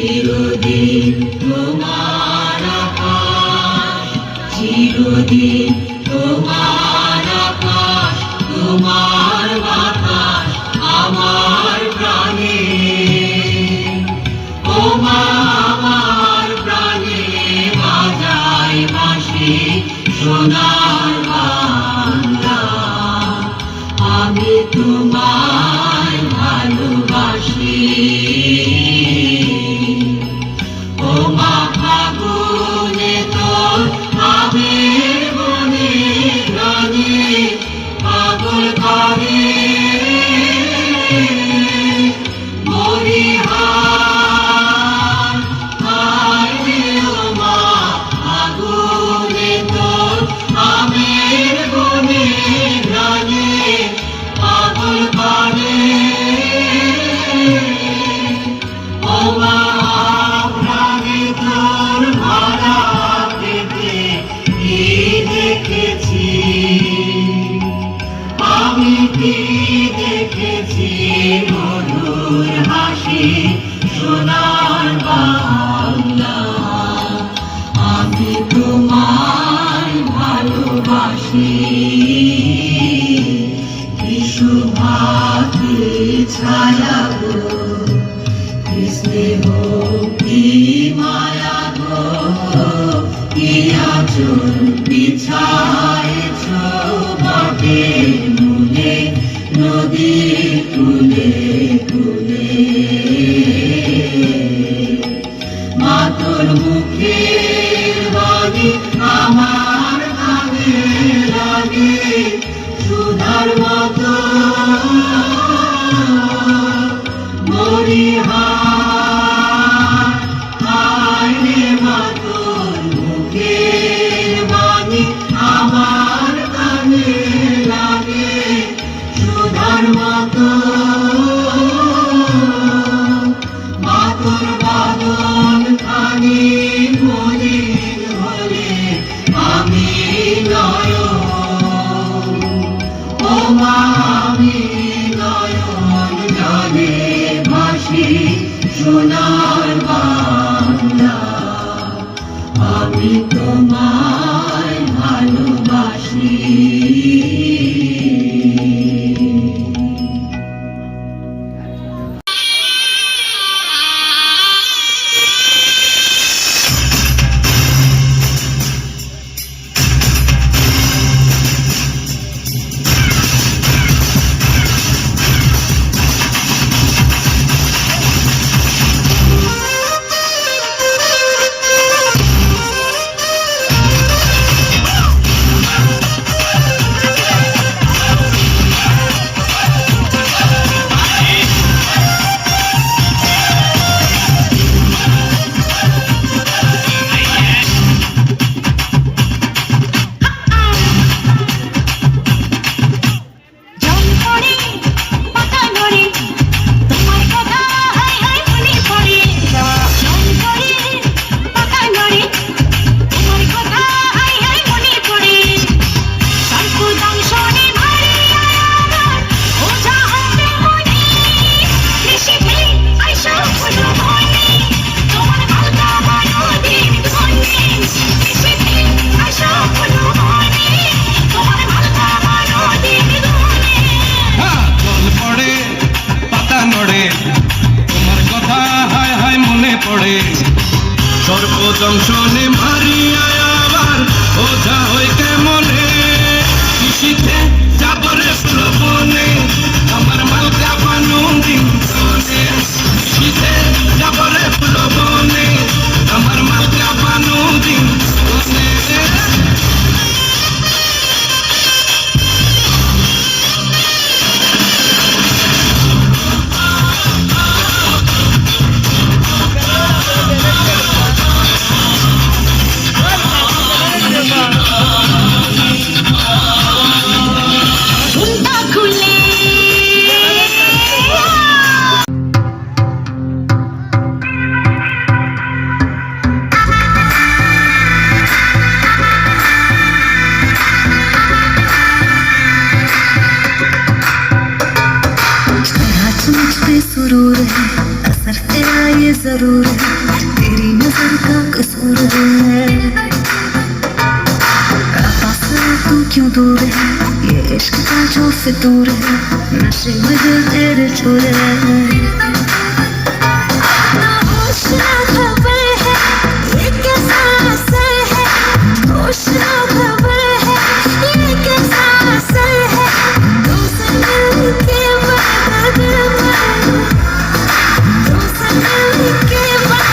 চিরদিন তোমার আকাশ, চিরদিন তোমার আকাশ, তোমার বাতাস আমার প্রাণে, ও মা আমার প্রাণে বাজায় বাঁশি সোনার বাংলা। আমি তোমায় ভালোবাসি, ও মা ফাগুনে তোর আবির বনে গানে পাগল করে মরিহার। হায় রে ও মা ফাগুনে তোর আবির বনে গানে পাগল করে, ও মা প্রাণে তোর ভরা পেটে কি দেখেছি, আমি কি দেখেছি মধুর হাসি সোনার বাংলা। আমি তোমায় ভালোবাসি, বিশুভাতি ছায়া গো, স্নেহ কি মায়া গো, কি আঁচল বিছায়েছ বটের মূলে নদীর কূলে কূলে। মা তোর মুখের বাণী আমার কানে লাগে সুধার মতো মরিহার। হায় রে মা তোর মুখের বাণী আমার কানে লাগে সুধার মতো। মা তোর বাদন খানি মলিন হলে আমি নয়ন, ও মা আমি নয়ন জলে ভাসি সোনার বাংলা। আমি তোমায় ভালোবাসি। সর্বদংশনে মারিয়া আবার ওঝা হই কেমনে, কৃষিতে যাবরে প্রবনে আমার মালকা পানু দিন শোনে। কৃষিতে যাবরে প্রবনে আমার মালকা পানু দিন শোনে। ये जरूर है तेरी नजर का कसूर है पास तू क्यों दूर है ये इश्क का जो फितूर है नशे में दिल तेरे चूर है अपना होश ना खबर है ये कैसा असर है होश ना खबर है ये कैसा असर है तुमसे मिलके बाद तुमसे मिलके बाद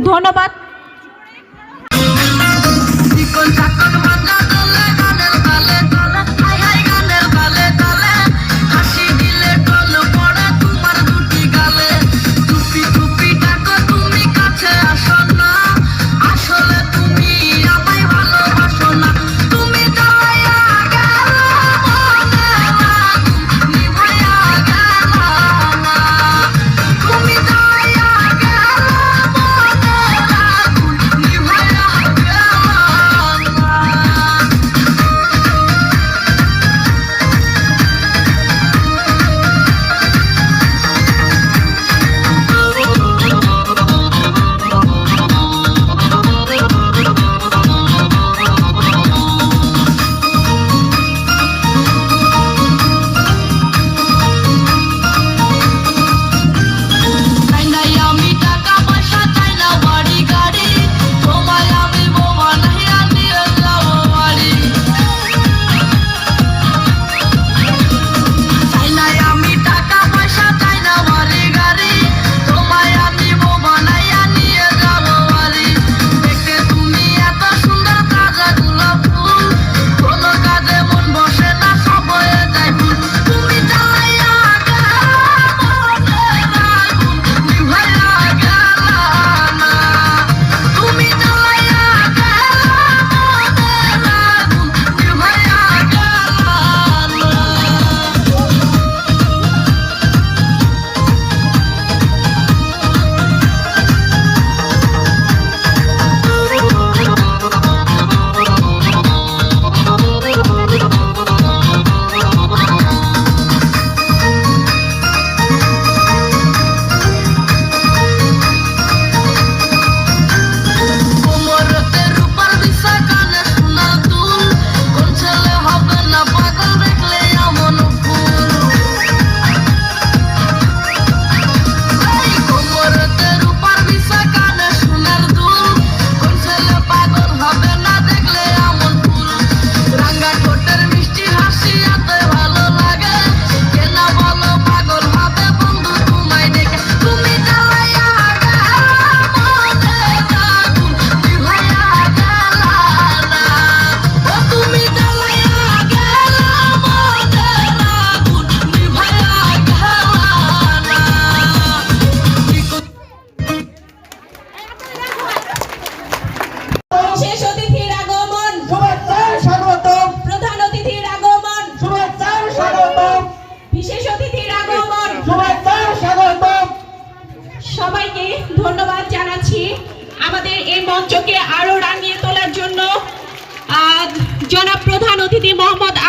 ধন্যবাদ।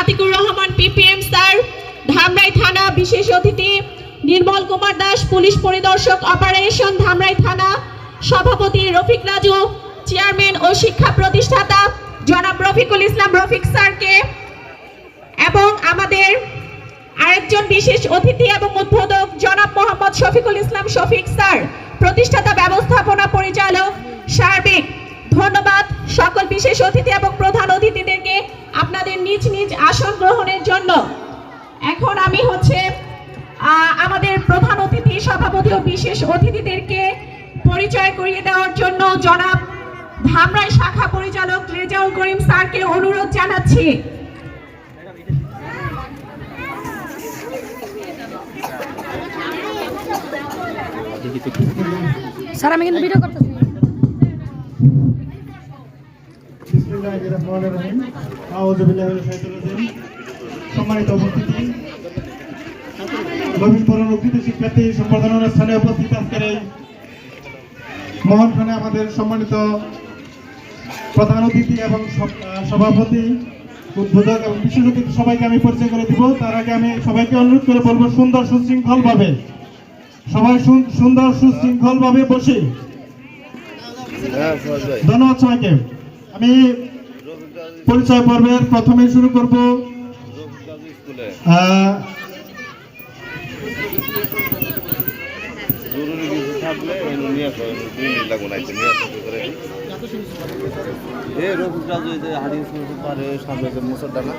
আতিকুর রহমান পিপিএম স্যার, ধামরাই থানা বিশেষ অতিথি নির্মল কুমার দাস, পুলিশ পরিদর্শক অপারেশন ধামরাই থানা, সভাপতি রফিক রাজু, চেয়ারম্যান ও শিক্ষা প্রতিষ্ঠাতা জনাব রফিকুল ইসলাম রফিক স্যারকে এবং আমাদের আরেকজন বিশেষ অতিথি এবং উদ্বোধক জনাব মোহাম্মদ শফিকুল ইসলাম শফিক স্যার, প্রতিষ্ঠাতা ব্যবস্থাপনা পরিচালক সার্বিক ধন্যবাদ। সকল বিশেষ অতিথি এবং প্রধান অতিথিদেরকে আপনাদের নিজ নিজ আসন গ্রহণের জন্য। এখন আমি আমাদের প্রধান অতিথি, সভাপতি ও বিশেষ অতিথিদেরকে পরিচয় করিয়ে দেওয়ার জন্য জনাব ধামরাই শাখা পরিচালক রেজাউল করিম স্যারকে অনুরোধ জানাচ্ছি। স্যার আমি কিন্তু ভিডিও করতেছি। সম্মানিত উপস্থিতি, নবীনবরণ উদ্ভিদ শিক্ষার্থী সম্বর্ধনা স্থানে উপস্থিত আজকের এই মহানখানে আমাদের সম্মানিত প্রধান অতিথি এবং সভাপতি, উদ্বোধক এবং বিশেষ অতিথি সবাইকে আমি পরিচয় করে দিব। তার আগে আমি সবাইকে অনুরোধ করে বলবো সুন্দর সুশৃঙ্খলভাবে সবাই সুন্দর সুশৃঙ্খলভাবে বসে। ধন্যবাদ সবাইকে। আমি পরিচয় পর্বের প্রথমে শুরু করব জরুরি কিছু থাকলে নিয়ে আসো, 2 মিনিট লাগবে না, নিয়ে আসো করে এই রফিক রাজু যে হারিয়ে পারে সামনে যে মুসর ডানা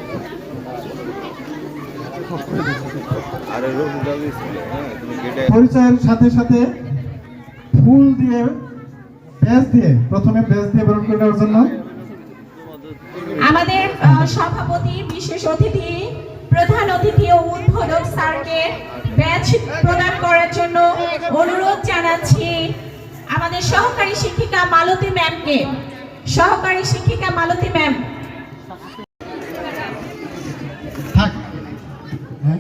আরে রফিক রাজু স্কুলে। হ্যাঁ, তুমি গেটে পরিচয়ের সাথে সাথে ফুল দিয়ে ব্যাজ দিয়ে প্রথমে ব্যাজ দিয়ে বরণ করে নেওয়ার জন্য আমাদের সভাপতি, বিশেষ অতিথি, প্রধান অতিথি ও উদ্বোধক স্যারকে ব্যাচ প্রদান করার জন্য অনুরোধ জানাচ্ছি। আমাদের সহকারী শিক্ষিকা মালতী ম্যামকে, সহকারী শিক্ষিকা মালতী ম্যাম। থাক। হ্যাঁ,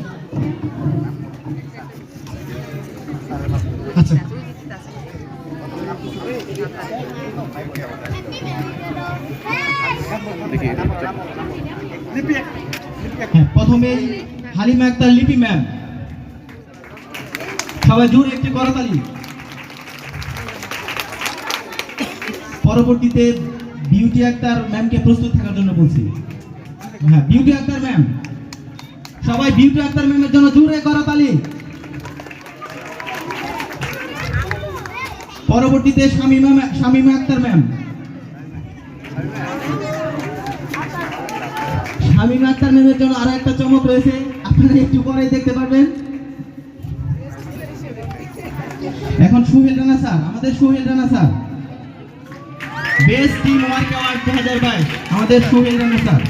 আচ্ছা, প্রথমেই হালিমা আক্তার লিপি ম্যাম, সবাই জোরে একটি করতালি। পরবর্তীতে বিউটি আক্তার ম্যামকে প্রস্তুত থাকার জন্য বলছি। হ্যাঁ, বিউটি আক্তার ম্যাম, সবাই বিউটি আক্তার ম্যামের জন্য জোরে করতালি। পরবর্তীতে শামিমা আক্তার ম্যাম, শামিমা আক্তার ম্যামের জন্য আরো একটা চমক রয়েছে, আপনারা একটু পরে দেখতে পারবেন। এখন সোহেল রানা স্যার, আমাদের Sohel Rana sir, best team work award 2022 আমাদের সোহেল রানা স্যার।